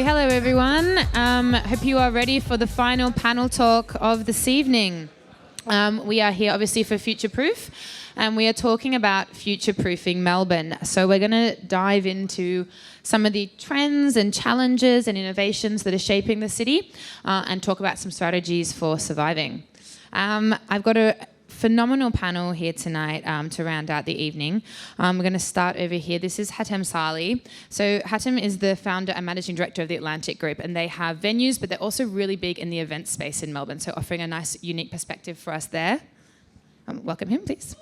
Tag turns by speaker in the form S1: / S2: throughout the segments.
S1: Hello everyone. Hope you are ready for the final panel talk of this evening. We are here obviously for Future Proof, and we are talking about future-proofing Melbourne. So we're going to dive into some of the trends and challenges and innovations that are shaping the city, and talk about some strategies for surviving. I've got a phenomenal panel here tonight to round out the evening. We're going to start over here. This is Hatem Saleh. So Hatem is the founder and managing director of the Atlantic Group, and they have venues, but they're also really big in the event space in Melbourne, so offering a nice, unique perspective for us there. Welcome him, please.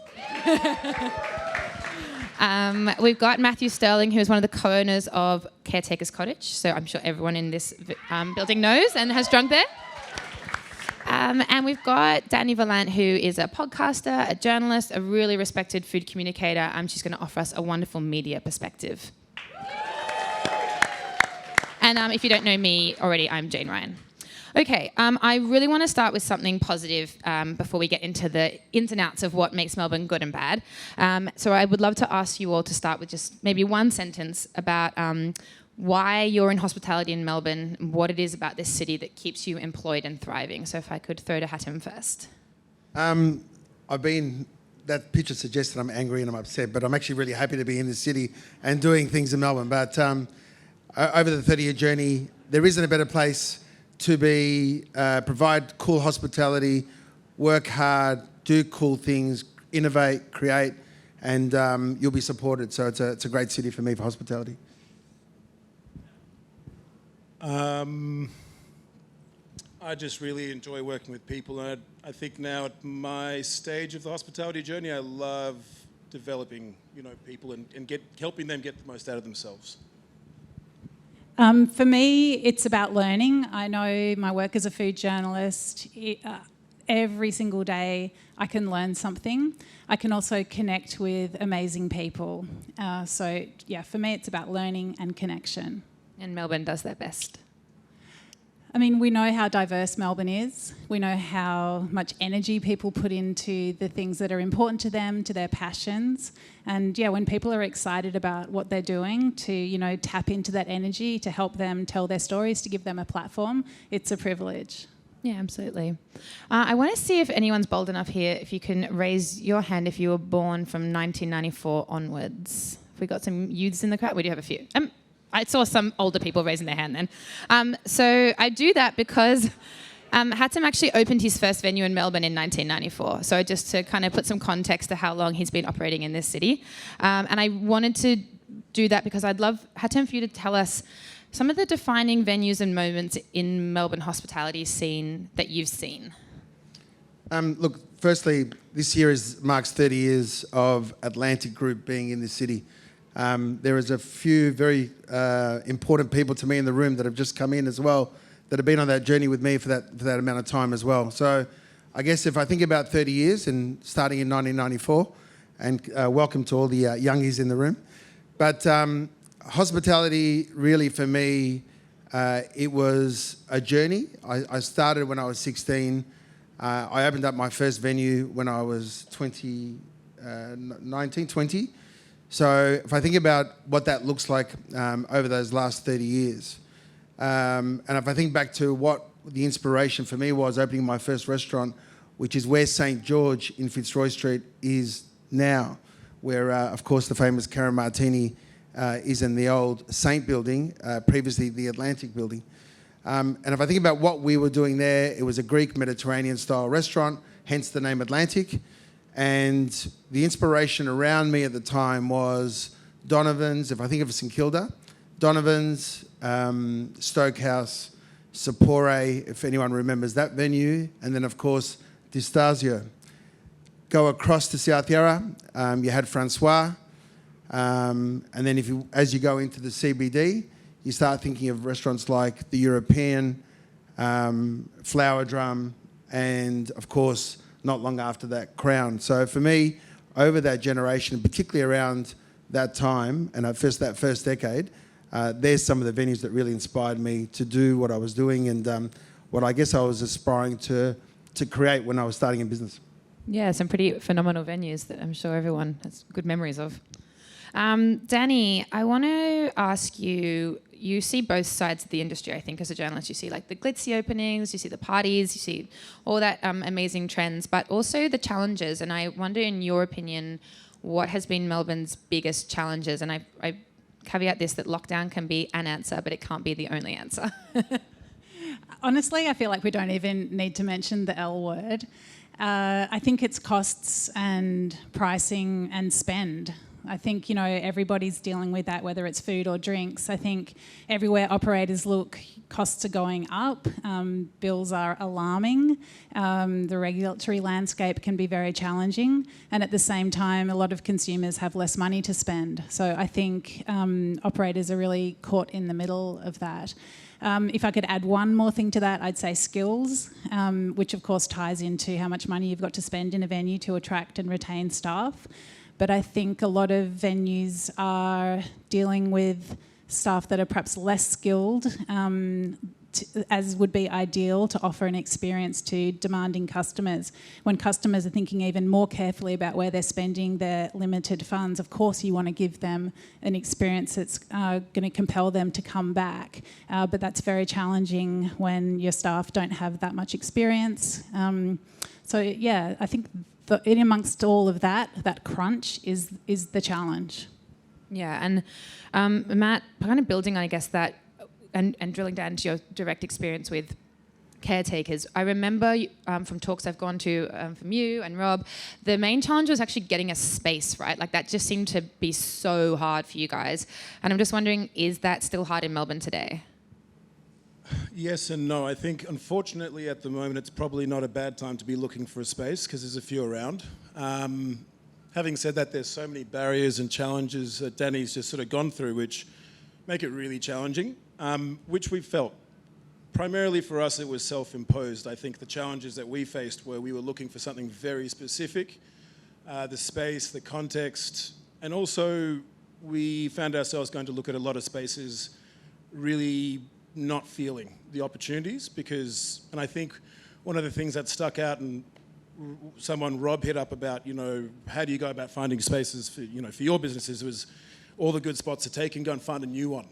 S1: We've got Matthew Sterling, who is one of the co-owners of Caretaker's Cottage, so I'm sure everyone in this building knows and has drunk there. And we've got Dani Valent, who is a podcaster, a journalist, a really respected food communicator. She's going to offer us a wonderful media perspective. And if you don't know me already, I'm Jane Ryan. Okay, I really want to start with something positive before we get into the ins and outs of what makes Melbourne good and bad. So I would love to ask you all to start with just maybe one sentence about why you're in hospitality in Melbourne, what it is about this city that keeps you employed and thriving. So if I could throw to Hatem first.
S2: That picture suggests that I'm angry and I'm upset, but I'm actually really happy to be in this city and doing things in Melbourne. But over the 30-year journey, there isn't a better place to be, provide cool hospitality, work hard, do cool things, innovate, create, and you'll be supported. So it's a great city for me for hospitality.
S3: I just really enjoy working with people, and I think now at my stage of the hospitality journey, I love developing, people and helping them get the most out of themselves.
S4: For me, it's about learning. I know my work as a food journalist, every single day I can learn something. I can also connect with amazing people. So for me, it's about learning and connection.
S1: And Melbourne does their best.
S4: I mean, we know how diverse Melbourne is. We know how much energy people put into the things that are important to them, to their passions. And when people are excited about what they're doing, to, tap into that energy, to help them tell their stories, to give them a platform, it's a privilege.
S1: Yeah, absolutely. I want to see if anyone's bold enough here, if you can raise your hand if you were born from 1994 onwards. Have we got some youths in the crowd? We do have a few. I saw some older people raising their hand then. So I do that because Hatem actually opened his first venue in Melbourne in 1994. So just to kind of put some context to how long he's been operating in this city. And I wanted to do that because I'd love, Hatem, for you to tell us some of the defining venues and moments in Melbourne hospitality scene that you've seen.
S2: Look, firstly, this year marks 30 years of Atlantic Group being in this city. There is a few very important people to me in the room that have just come in as well, that have been on that journey with me for that amount of time as well. So I guess if I think about 30 years and starting in 1994, and welcome to all the youngies in the room. But hospitality really for me, it was a journey. I started when I was 16. I opened up my first venue when I was 20. So if I think about what that looks like over those last 30 years, and if I think back to what the inspiration for me was opening my first restaurant, which is where St. George in Fitzroy Street is now, where, of course, the famous Karen Martini is in the old Saint building, previously the Atlantic building. And if I think about what we were doing there, it was a Greek Mediterranean style restaurant, hence the name Atlantic. And the inspiration around me at the time was Donovan's, if I think of St Kilda, Donovan's, Stokehouse, Sapore, if anyone remembers that venue, and then of course Distasio. Go across to South Yarra, you had Francois, and then as you go into the CBD, you start thinking of restaurants like the European, Flower Drum, and of course, not long after that, Crown. So for me, over that generation, particularly around that time, and that first decade, there's some of the venues that really inspired me to do what I was doing and what I guess I was aspiring to create when I was starting in business.
S1: Yeah, some pretty phenomenal venues that I'm sure everyone has good memories of. Dani, I want to ask you, you see both sides of the industry, I think, as a journalist. You see like the glitzy openings, you see the parties, you see all that amazing trends, but also the challenges. And I wonder, in your opinion, what has been Melbourne's biggest challenges? And I caveat this, that lockdown can be an answer, but it can't be the only answer.
S4: Honestly, I feel like we don't even need to mention the L word. I think it's costs and pricing and spend. I think, everybody's dealing with that, whether it's food or drinks. I think everywhere operators look, costs are going up, bills are alarming, the regulatory landscape can be very challenging, and at the same time, a lot of consumers have less money to spend. So I think operators are really caught in the middle of that. If I could add one more thing to that, I'd say skills, which of course ties into how much money you've got to spend in a venue to attract and retain staff. But I think a lot of venues are dealing with staff that are perhaps less skilled, as would be ideal to offer an experience to demanding customers. When customers are thinking even more carefully about where they're spending their limited funds, of course you want to give them an experience that's going to compel them to come back. But that's very challenging when your staff don't have that much experience. I think in amongst all of that crunch is the challenge. Yeah,
S1: and Matt, kind of building on, I guess, that and drilling down into your direct experience with caretakers, I remember from talks I've gone to from you and Rob, the main challenge was actually getting a space, right? Like that just seemed to be so hard for you guys. And I'm just wondering, is that still hard in Melbourne today?
S3: Yes and no. I think, unfortunately, at the moment, it's probably not a bad time to be looking for a space because there's a few around. Having said that, there's so many barriers and challenges that Dani's just sort of gone through, which make it really challenging, which we felt. Primarily for us, it was self-imposed. I think the challenges that we faced were we were looking for something very specific, the space, the context, and also we found ourselves going to look at a lot of spaces really not feeling the opportunities and I think one of the things that stuck out, and Rob hit up about, how do you go about finding spaces for your businesses, was all the good spots are taken, go and find a new one,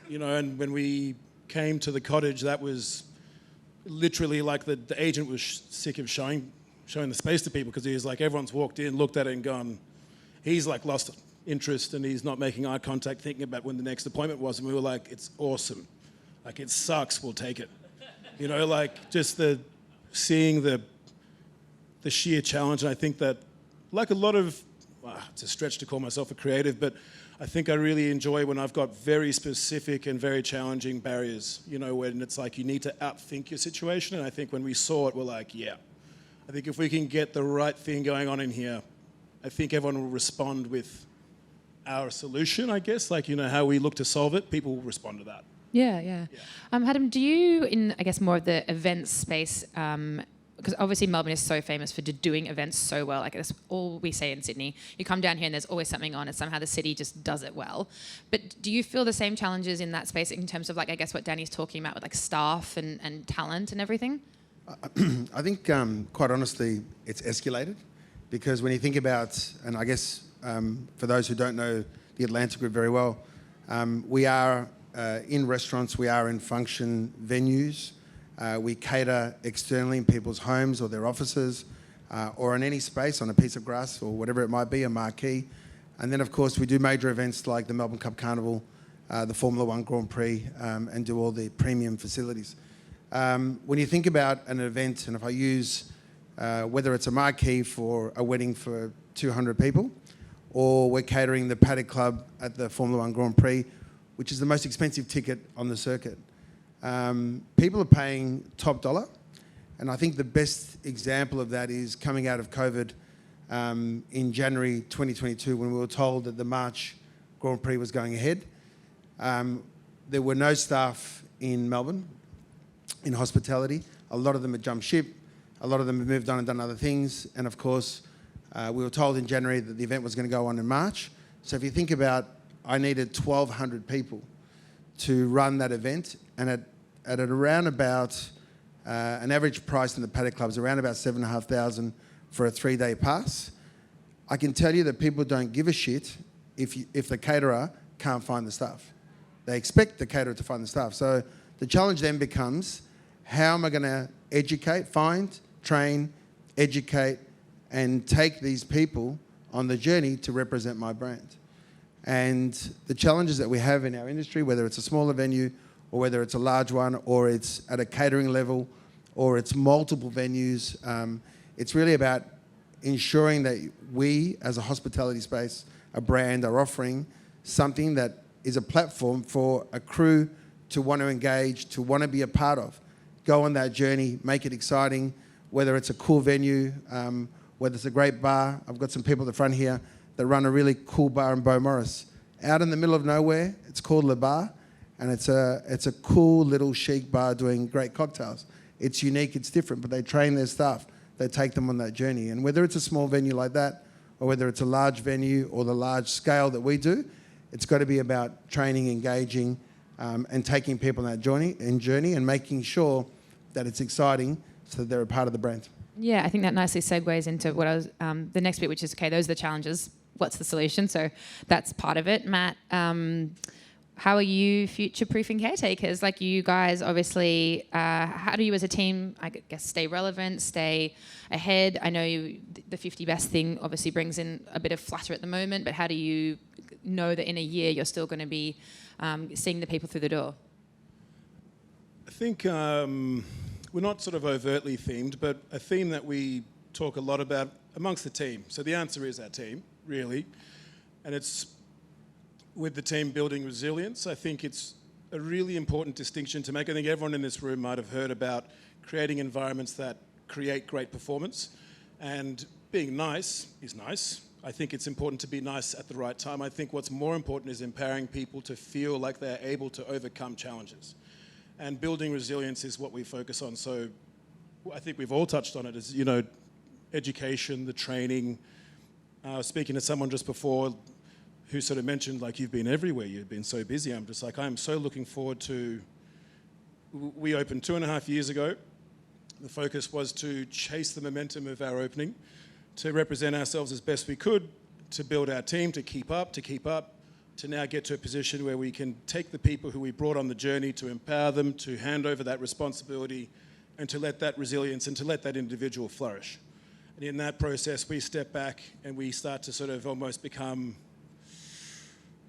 S3: and when we came to the cottage, that was literally like the agent was sick of showing the space to people because he was like, everyone's walked in, looked at it and gone, he's like lost interest and he's not making eye contact thinking about when the next appointment was, and we were like, it's awesome. Like, it sucks, we'll take it. Just seeing the sheer challenge. And I think that, like a lot of, it's a stretch to call myself a creative, but I think I really enjoy when I've got very specific and very challenging barriers, when it's like you need to outthink your situation. And I think when we saw it, we're like, yeah. I think if we can get the right thing going on in here, I think everyone will respond with our solution, I guess. How we look to solve it, people will respond to that.
S1: Yeah. Hatem, do you, in I guess more of the events space, because obviously Melbourne is so famous for doing events so well. Like that's all we say in Sydney. You come down here and there's always something on, and somehow the city just does it well. But do you feel the same challenges in that space in terms of I guess what Dani's talking about with staff and talent and everything?
S2: I think, quite honestly, it's escalated because when you think about, and I guess for those who don't know the Atlanta Group very well, we are in restaurants, we are in function venues. We cater externally in people's homes or their offices or in any space on a piece of grass or whatever it might be, a marquee. And then, of course, we do major events like the Melbourne Cup Carnival, the Formula One Grand Prix, and do all the premium facilities. When you think about an event, and if I use whether it's a marquee for a wedding for 200 people, or we're catering the Paddock Club at the Formula One Grand Prix, which is the most expensive ticket on the circuit. People are paying top dollar, and I think the best example of that is coming out of COVID in January 2022 when we were told that the March Grand Prix was going ahead. There were no staff in Melbourne in hospitality. A lot of them had jumped ship. A lot of them had moved on and done other things. And of course, we were told in January that the event was going to go on in March. So if you think about, I needed 1,200 people to run that event, and at around about an average price in the Paddock Club is around about $7,500 for a 3-day pass. I can tell you that people don't give a shit if the caterer can't find the staff. they expect the caterer to find the staff. So the challenge then becomes, how am I going to educate, find, train, educate, and take these people on the journey to represent my brand? And the challenges that we have in our industry, whether it's a smaller venue or whether it's a large one or it's at a catering level or it's multiple venues, it's really about ensuring that we as a hospitality space, a brand, are offering something that is a platform for a crew to want to engage, to want to be a part of. Go on that journey, make it exciting, whether it's a cool venue, whether it's a great bar. I've got some people at the front here that run a really cool bar in Beaumaris. Out in the middle of nowhere, it's called Le Bar, and it's a cool little chic bar doing great cocktails. It's unique, it's different, but they train their staff. They take them on that journey. And whether it's a small venue like that, or whether it's a large venue or the large scale that we do, it's got to be about training, engaging, and taking people on that journey and making sure that it's exciting so that they're a part of the brand.
S1: Yeah, I think that nicely segues into what I was the next bit, which is, okay, those are the challenges. What's the solution? So that's part of it. Matt, how are you future-proofing caretakers? Like, you guys, obviously, how do you as a team, I guess, stay relevant, stay ahead? I know the 50 best thing obviously brings in a bit of flutter at the moment, but how do you know that in a year you're still going to be seeing the people through the door?
S3: I think we're not sort of overtly themed, but a theme that we talk a lot about amongst the team. So the answer is our team, really. And it's with the team building resilience. I think it's a really important distinction to make. I think everyone in this room might have heard about creating environments that create great performance. And being nice is nice. I think it's important to be nice at the right time. I think what's more important is empowering people to feel like they're able to overcome challenges. And building resilience is what we focus on. So I think we've all touched on it, as, you know, education, the training. Speaking to someone just before who sort of mentioned, like, you've been everywhere, you've been so busy. I'm just like, I'm so looking forward to... We opened 2.5 years ago. The focus was to chase the momentum of our opening, to represent ourselves as best we could, to build our team, to keep up, to now get to a position where we can take the people who we brought on the journey, to empower them, to hand over that responsibility, and to let that resilience and to let that individual flourish. And in that process, we step back and we start to sort of almost become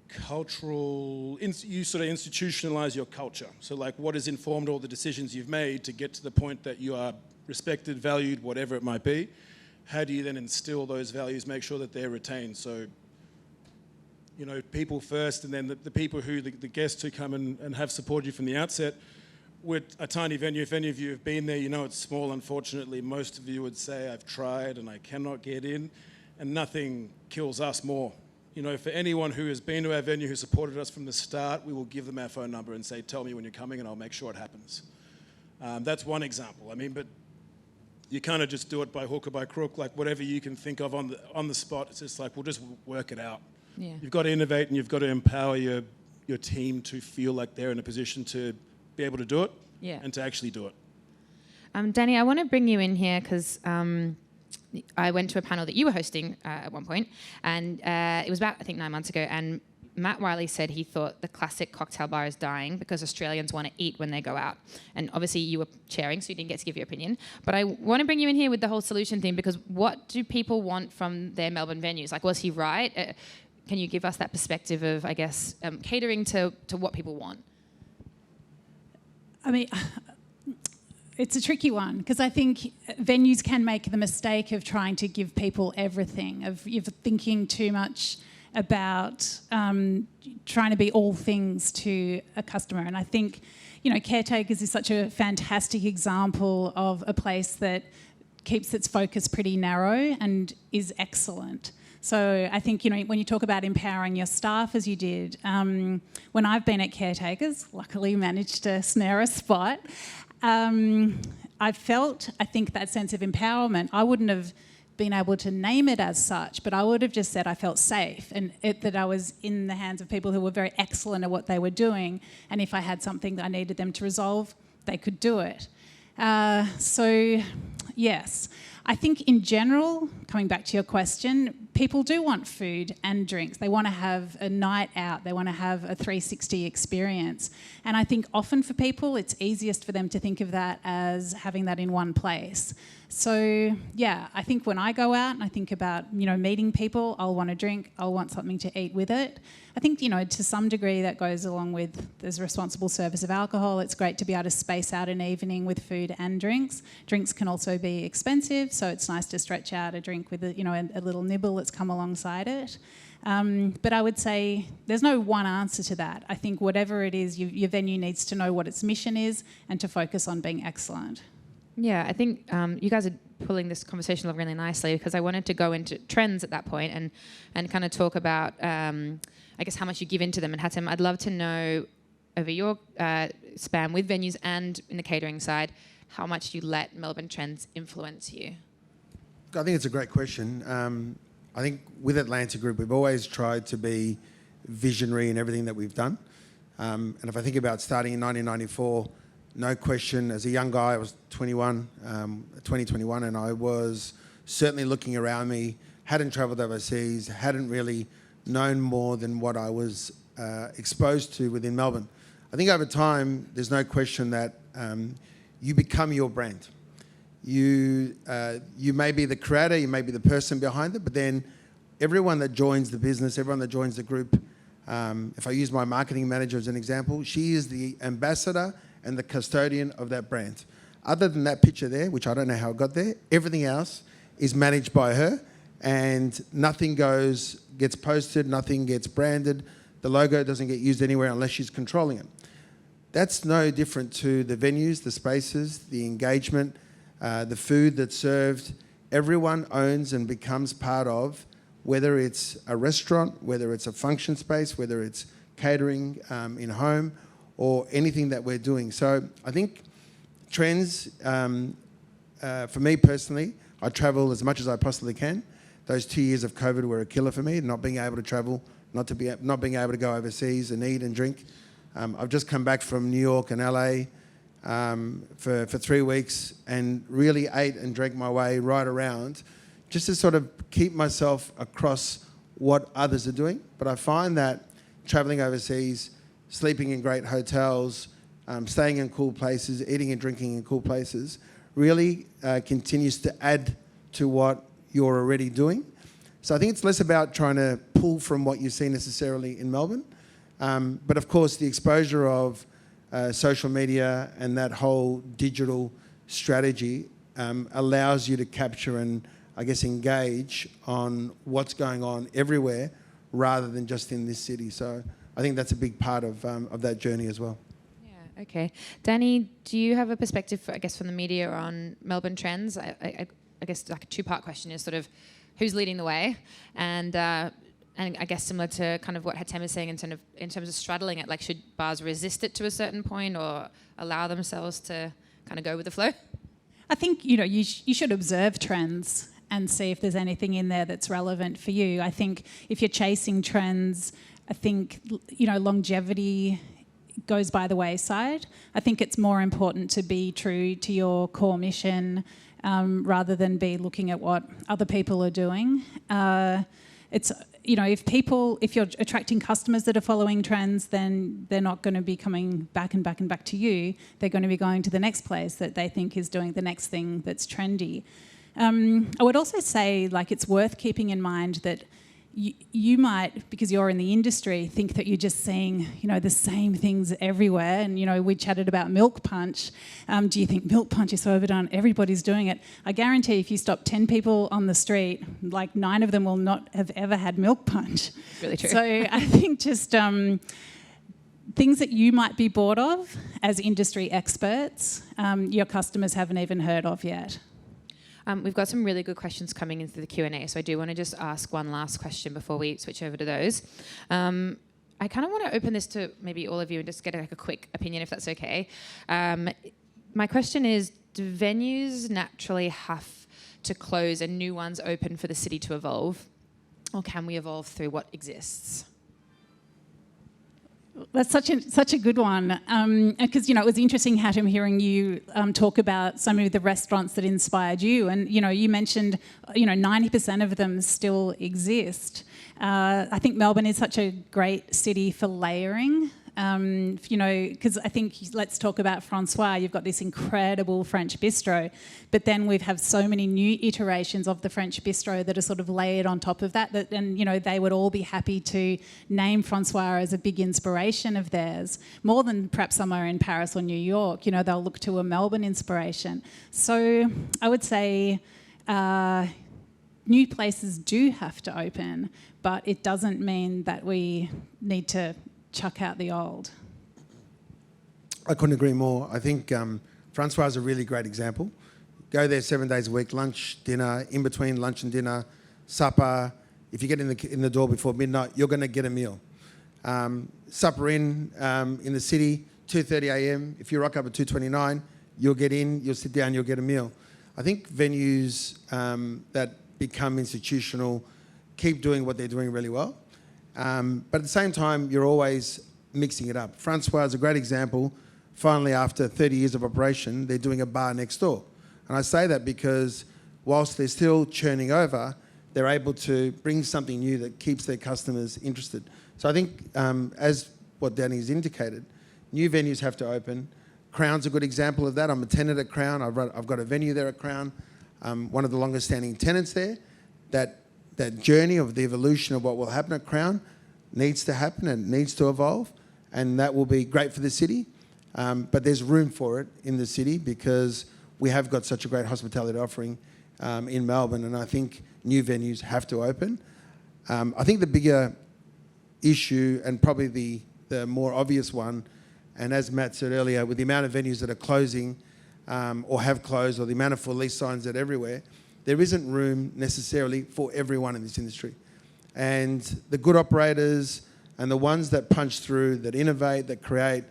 S3: cultural, you sort of institutionalize your culture. So, like, what has informed all the decisions you've made to get to the point that you are respected, valued, whatever it might be? How do you then instill those values, make sure that they're retained? So, you know, people first, and then the people who, the guests who come and have supported you from the outset. With a tiny venue, if any of you have been there, you know it's small, unfortunately. Most of you would say, I've tried and I cannot get in, and nothing kills us more. You know, for anyone who has been to our venue, who supported us from the start, we will give them our phone number and say, tell me when you're coming and I'll make sure it happens. That's one example. I mean, but you kind of just do it by hook or by crook, like whatever you can think of on the spot. It's just like, we'll just work it out.
S1: Yeah.
S3: You've got to innovate and you've got to empower your team to feel like they're in a position to be able to do it,
S1: yeah,
S3: and to actually do it.
S1: Dani, I want to bring you in here because I went to a panel that you were hosting at one point, and it was about, I think, 9 months ago, and Matt Wiley said he thought the classic cocktail bar is dying because Australians want to eat when they go out. And obviously you were chairing, so you didn't get to give your opinion. But I want to bring you in here with the whole solution thing, because what do people want from their Melbourne venues? Like, was he right? Can you give us that perspective of, I guess, catering to what people want?
S4: I mean, it's a tricky one, because I think venues can make the mistake of trying to give people everything, of you're thinking too much about trying to be all things to a customer. And I think, you know, Caretakers is such a fantastic example of a place that keeps its focus pretty narrow and is excellent. So I think, you know, when you talk about empowering your staff, as you did, when I've been at Caretakers, luckily managed to snare a spot, I think that sense of empowerment. I wouldn't have been able to name it as such, but I would have just said I felt safe and that I was in the hands of people who were very excellent at what they were doing, and if I had something that I needed them to resolve, they could do it. So, yes. I think in general, coming back to your question, people do want food and drinks. They want to have a night out. They want to have a 360 experience. And I think often for people, it's easiest for them to think of that as having that in one place. So, yeah, I think when I go out and I think about, meeting people, I'll want a drink, I'll want something to eat with it. I think, to some degree that goes along with there's responsible service of alcohol. It's great to be able to space out an evening with food and drinks. Drinks can also be expensive, so it's nice to stretch out a drink with a little nibble that's come alongside it. But I would say there's no one answer to that. I think whatever it is, your venue needs to know what its mission is and to focus on being excellent.
S1: Yeah, I think you guys are pulling this conversation along really nicely, because I wanted to go into trends at that point and kind of talk about, I guess, how much you give into them. And Hatem, I'd love to know, over your span with venues and in the catering side, how much you let Melbourne trends influence you.
S2: I think it's a great question. I think with Atlanta Group, we've always tried to be visionary in everything that we've done. And if I think about starting in 1994, no question, as a young guy, I was 21, and I was certainly looking around me, hadn't travelled overseas, hadn't really known more than what I was exposed to within Melbourne. I think over time, there's no question that you become your brand. You may be the creator, you may be the person behind it, but then everyone that joins the business, everyone that joins the group, if I use my marketing manager as an example, she is the ambassador and the custodian of that brand. Other than that picture there, which I don't know how it got there, everything else is managed by her, and nothing gets posted, nothing gets branded, the logo doesn't get used anywhere unless she's controlling it. That's no different to the venues, the spaces, the engagement, the food that's served. Everyone owns and becomes part of, whether it's a restaurant, whether it's a function space, whether it's catering in home, or anything that we're doing. So I think trends, for me personally, I travel as much as I possibly can. Those 2 years of COVID were a killer for me, not being able to travel, not being able to go overseas and eat and drink. I've just come back from New York and LA for 3 weeks and really ate and drank my way right around, just to sort of keep myself across what others are doing. But I find that traveling overseas, sleeping in great hotels, staying in cool places, eating and drinking in cool places, really continues to add to what you're already doing. So I think it's less about trying to pull from what you see necessarily in Melbourne. But of course, the exposure of social media and that whole digital strategy allows you to capture and, I guess, engage on what's going on everywhere rather than just in this city. So I think that's a big part of that journey as well.
S1: Yeah, okay. Dani, do you have a perspective, I guess, from the media on Melbourne trends? I guess like a two-part question is sort of who's leading the way, and I guess similar to kind of what Hatem is saying in terms of straddling it, like should bars resist it to a certain point or allow themselves to kind of go with the flow?
S4: I think, you should observe trends and see if there's anything in there that's relevant for you. I think if you're chasing trends, I think, longevity goes by the wayside. I think it's more important to be true to your core mission rather than be looking at what other people are doing. If you're attracting customers that are following trends, then they're not going to be coming back and back and back to you. They're going to be going to the next place that they think is doing the next thing that's trendy. I would also say, it's worth keeping in mind that you might, because you're in the industry, think that you're just seeing, the same things everywhere. And, we chatted about milk punch. Do you think milk punch is so overdone? Everybody's doing it. I guarantee if you stop 10 people on the street, 9 of them will not have ever had milk punch.
S1: Really true.
S4: So I think just things that you might be bored of as industry experts, your customers haven't even heard of yet.
S1: We've got some really good questions coming in through the Q&A, so I do want to just ask one last question before we switch over to those. I kind of want to open this to maybe all of you and just get a quick opinion, if that's okay. My question is, do venues naturally have to close and new ones open for the city to evolve? Or can we evolve through what exists?
S4: That's such a good one, because it was interesting, Hatem, hearing you talk about some of the restaurants that inspired you, and you mentioned 90% of them still exist. I think Melbourne is such a great city for layering. Because I think, let's talk about Francois. You've got this incredible French bistro, but then we have so many new iterations of the French bistro that are sort of layered on top of that. And they would all be happy to name Francois as a big inspiration of theirs, more than perhaps somewhere in Paris or New York. They'll look to a Melbourne inspiration. So I would say new places do have to open, but it doesn't mean that we need to chuck out the old.
S2: I couldn't agree more. I think Francois is a really great example. Go there 7 days a week, lunch, dinner, in between lunch and dinner, supper. If you get in the door before midnight, you're going to get a meal. Supper in the city, 2:30 a.m. If you rock up at 2:29, you'll get in, you'll sit down, you'll get a meal. I think venues that become institutional keep doing what they're doing really well. But at the same time, you're always mixing it up. Francois is a great example. Finally, after 30 years of operation, they're doing a bar next door. And I say that because whilst they're still churning over, they're able to bring something new that keeps their customers interested. So I think, as what Dani's indicated, new venues have to open. Crown's a good example of that. I'm a tenant at Crown. I've got a venue there at Crown. One of the longest standing tenants there. That journey of the evolution of what will happen at Crown needs to happen and needs to evolve, and that will be great for the city. But there's room for it in the city because we have got such a great hospitality offering in Melbourne, and I think new venues have to open. I think the bigger issue, and probably the more obvious one, and as Matt said earlier, with the amount of venues that are closing or have closed, or the amount of for lease signs that are everywhere, there isn't room necessarily for everyone in this industry. And the good operators and the ones that punch through, that innovate, that create,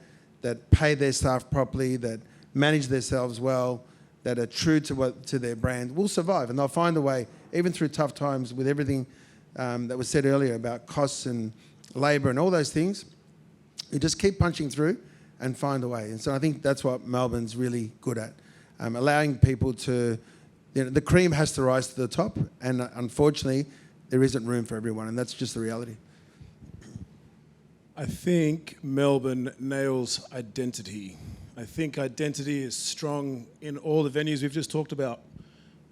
S2: that pay their staff properly, that manage themselves well, that are true to their brand, will survive, and they'll find a way, even through tough times with everything that was said earlier about costs and labour and all those things. You just keep punching through and find a way. And so I think that's what Melbourne's really good at, allowing people to... the cream has to rise to the top, and unfortunately, there isn't room for everyone, and that's just the reality.
S3: I think Melbourne nails identity. I think identity is strong in all the venues we've just talked about.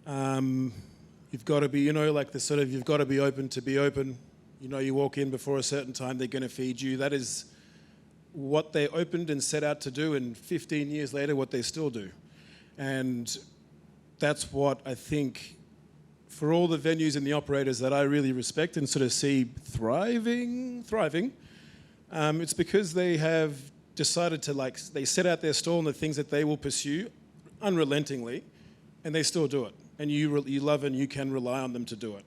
S3: You've got to be, you've got to be open to be open. You walk in before a certain time, they're going to feed you. That is what they opened and set out to do, and 15 years later, what they still do. And that's what I think, for all the venues and the operators that I really respect and sort of see thriving, it's because they have decided to, they set out their stall and the things that they will pursue unrelentingly, and they still do it. And you love and you can rely on them to do it.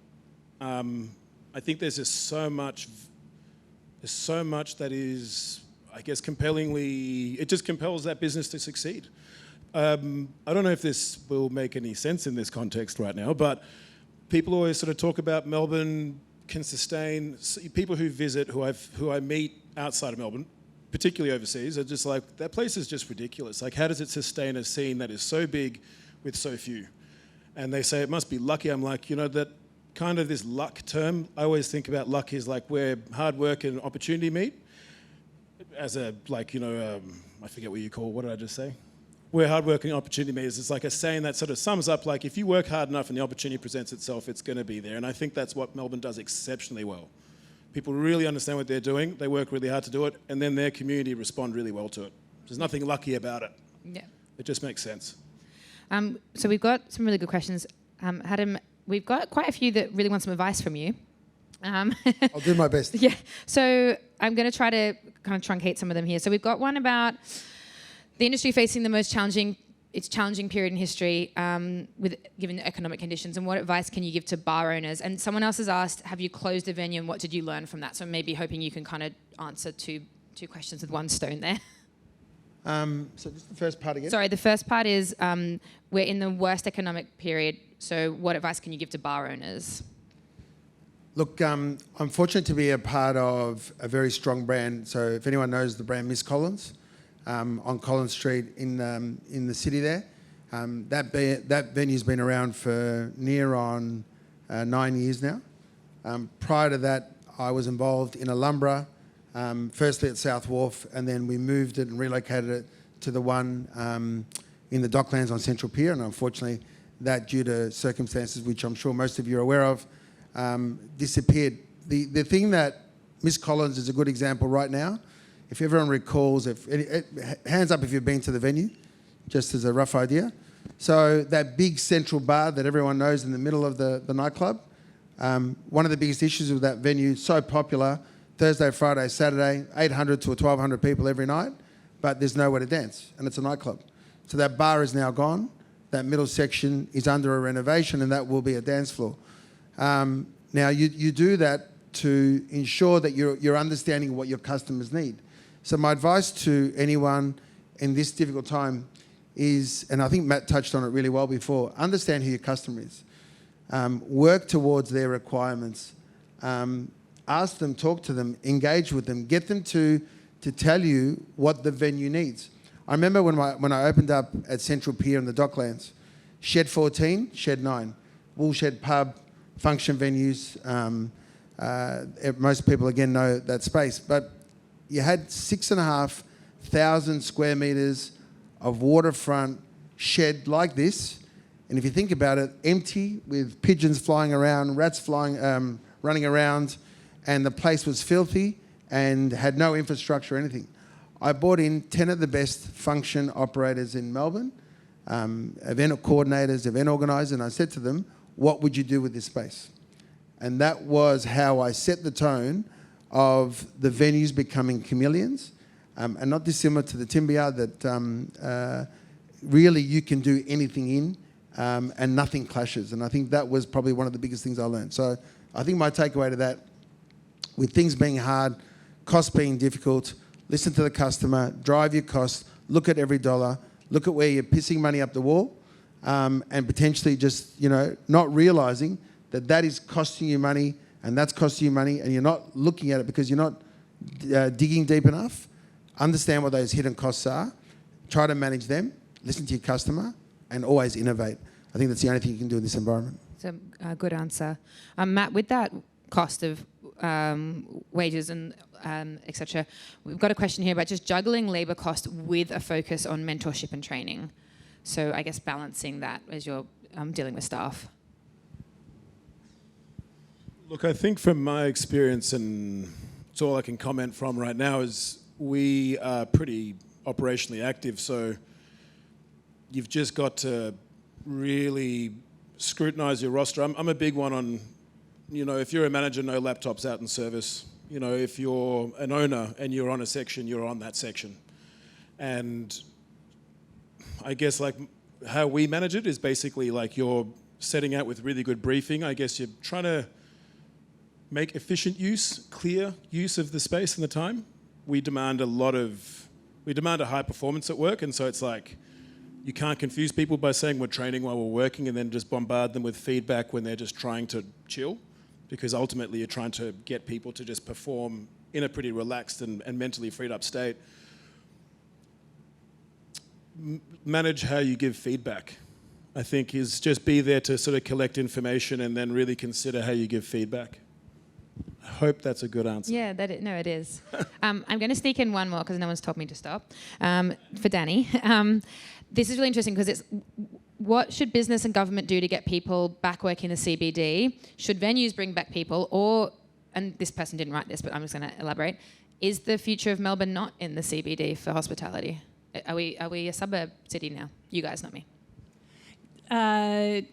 S3: I think there's just so much that is, I guess, it just compels that business to succeed. I don't know if this will make any sense in this context right now, but people always sort of talk about Melbourne can sustain. People who visit, who I meet outside of Melbourne, particularly overseas, are just like, that place is just ridiculous. Like, how does it sustain a scene that is so big with so few? And they say it must be lucky. I'm like, that kind of this luck term, I always think about luck is like where hard work and opportunity meet. As a, I forget what did I just say? Where hard work and opportunity meet is, it's like a saying that sort of sums up, like, if you work hard enough and the opportunity presents itself, it's going to be there. And I think that's what Melbourne does exceptionally well. People really understand what they're doing, they work really hard to do it, and then their community respond really well to it. There's nothing lucky about it.
S1: Yeah.
S3: It just makes sense.
S1: So we've got some really good questions. Hatem, we've got quite a few that really want some advice from you.
S2: I'll do my best.
S1: Yeah. So I'm going to try to kind of truncate some of them here. So we've got one about the industry facing the most challenging period in history, given the economic conditions, and what advice can you give to bar owners? And someone else has asked, have you closed a venue and what did you learn from that? So maybe hoping you can kind of answer two questions with one stone there.
S2: So just the first part again?
S1: Sorry, the first part is we're in the worst economic period, so what advice can you give to bar owners?
S2: Look, I'm fortunate to be a part of a very strong brand. So if anyone knows the brand Miss Collins, on Collins Street in the city there, that venue's been around for near on 9 years now. Prior to that, I was involved in Alumbra, firstly at South Wharf, and then we moved it and relocated it to the one in the Docklands on Central Pier, and unfortunately that, due to circumstances which I'm sure most of you are aware of, disappeared. The thing that Miss Collins is a good example right now, if everyone recalls, hands up if you've been to the venue, just as a rough idea. So that big central bar that everyone knows in the middle of the nightclub, one of the biggest issues with that venue, so popular, Thursday, Friday, Saturday, 800 to 1,200 people every night, but there's nowhere to dance, and it's a nightclub. So that bar is now gone. That middle section is under a renovation, and that will be a dance floor. Now, you do that to ensure that you're understanding what your customers need. So my advice to anyone in this difficult time is, and I think Matt touched on it really well before, understand who your customer is. Work towards their requirements. Ask them, talk to them, engage with them, get them to tell you what the venue needs. I remember when I opened up at Central Pier in the Docklands, Shed 14, Shed 9, Woolshed Pub, function venues. Most people, again, know that space. But you had 6,500 square metres of waterfront shed like this. And if you think about it, empty, with pigeons flying around, rats flying, running around, and the place was filthy and had no infrastructure or anything. I brought in 10 of the best function operators in Melbourne, event coordinators, event organisers, and I said to them, what would you do with this space? And that was how I set the tone of the venues becoming chameleons, and not dissimilar to the timber yard, that really you can do anything in, and nothing clashes. And I think that was probably one of the biggest things I learned. So I think my takeaway to that, with things being hard, costs being difficult, listen to the customer, drive your costs, look at every dollar, look at where you're pissing money up the wall, and potentially just, not realising that is costing you money, and that's costing you money, and you're not looking at it because you're not digging deep enough. Understand what those hidden costs are, try to manage them, listen to your customer, and always innovate. I think that's the only thing you can do in this environment.
S1: It's a good answer. Matt, with that cost of wages and etc., we've got a question here about just juggling labour cost with a focus on mentorship and training. So I guess balancing that as you're dealing with staff.
S3: Look, I think from my experience, and it's all I can comment from right now, is we are pretty operationally active, so you've just got to really scrutinise your roster. I'm a big one on, if you're a manager, no laptops out in service. If you're an owner and you're on a section, you're on that section. And I guess like how we manage it is basically like you're setting out with really good briefing. I guess you're trying to make efficient use, clear use of the space and the time. We demand a high performance at work, and so it's like you can't confuse people by saying we're training while we're working and then just bombard them with feedback when they're just trying to chill, because ultimately you're trying to get people to just perform in a pretty relaxed and mentally freed up state. Manage how you give feedback, I think, is just be there to sort of collect information and then really consider how you give feedback. I hope that's a good answer.
S1: Yeah, it is. I'm going to sneak in one more because no one's told me to stop. For Dani, this is really interesting because it's what should business and government do to get people back working in the CBD? Should venues bring back people, or, and this person didn't write this, but I'm just going to elaborate, is the future of Melbourne not in the CBD for hospitality? Are we a suburb city now? You guys, not me.
S4: I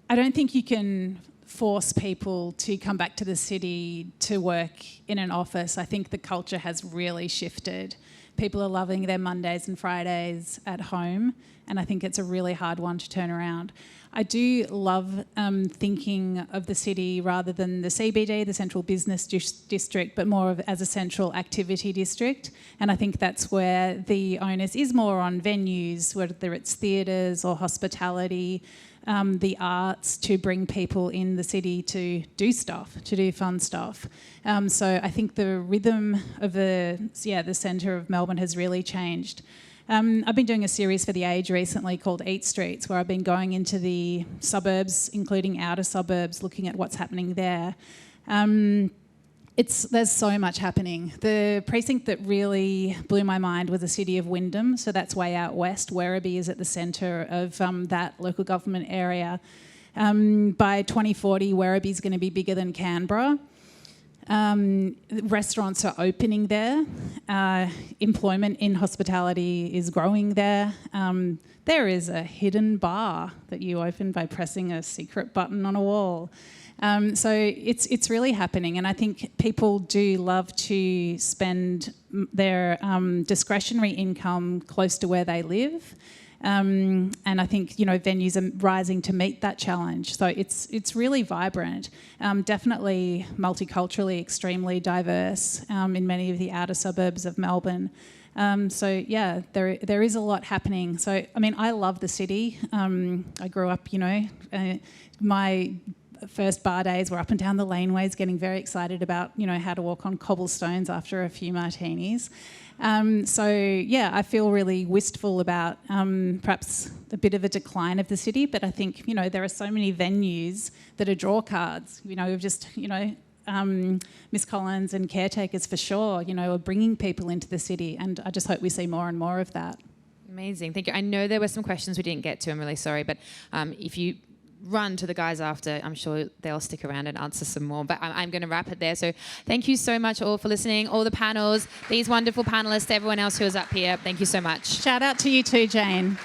S4: don't think you can force people to come back to the city to work in an office. I think the culture has really shifted. People are loving their Mondays and Fridays at home, and I think it's a really hard one to turn around. I do love thinking of the city rather than the CBD, the Central Business District, but more of as a central activity district. And I think that's where the onus is more on venues, whether it's theatres or hospitality, the arts to bring people in the city to do stuff, to do fun stuff. So I think the rhythm of the centre of Melbourne has really changed. I've been doing a series for The Age recently called Eat Streets, where I've been going into the suburbs, including outer suburbs, looking at what's happening there. There's so much happening. The precinct that really blew my mind was the city of Wyndham, so that's way out west. Werribee is at the centre of that local government area. By 2040, Werribee's going to be bigger than Canberra. Restaurants are opening there. Employment in hospitality is growing there. There is a hidden bar that you open by pressing a secret button on a wall. So it's really happening, and I think people do love to spend their discretionary income close to where they live. And I think, venues are rising to meet that challenge. So it's really vibrant, definitely multiculturally, extremely diverse in many of the outer suburbs of Melbourne. There is a lot happening. So, I mean, I love the city. I grew up, my first bar days were up and down the laneways, getting very excited about, how to walk on cobblestones after a few martinis. I feel really wistful about perhaps a bit of a decline of the city, but I think, there are so many venues that are draw cards. We've just, Miss Collins and caretakers for sure, are bringing people into the city, and I just hope we see more and more of that.
S1: Amazing, thank you. I know there were some questions we didn't get to, I'm really sorry, but if you run to the guys after, I'm sure they'll stick around and answer some more, but I'm going to wrap it there. So thank you so much all for listening, all the panels, these wonderful panellists, everyone else who was up here, thank you so much.
S4: Shout out to you too, Jane.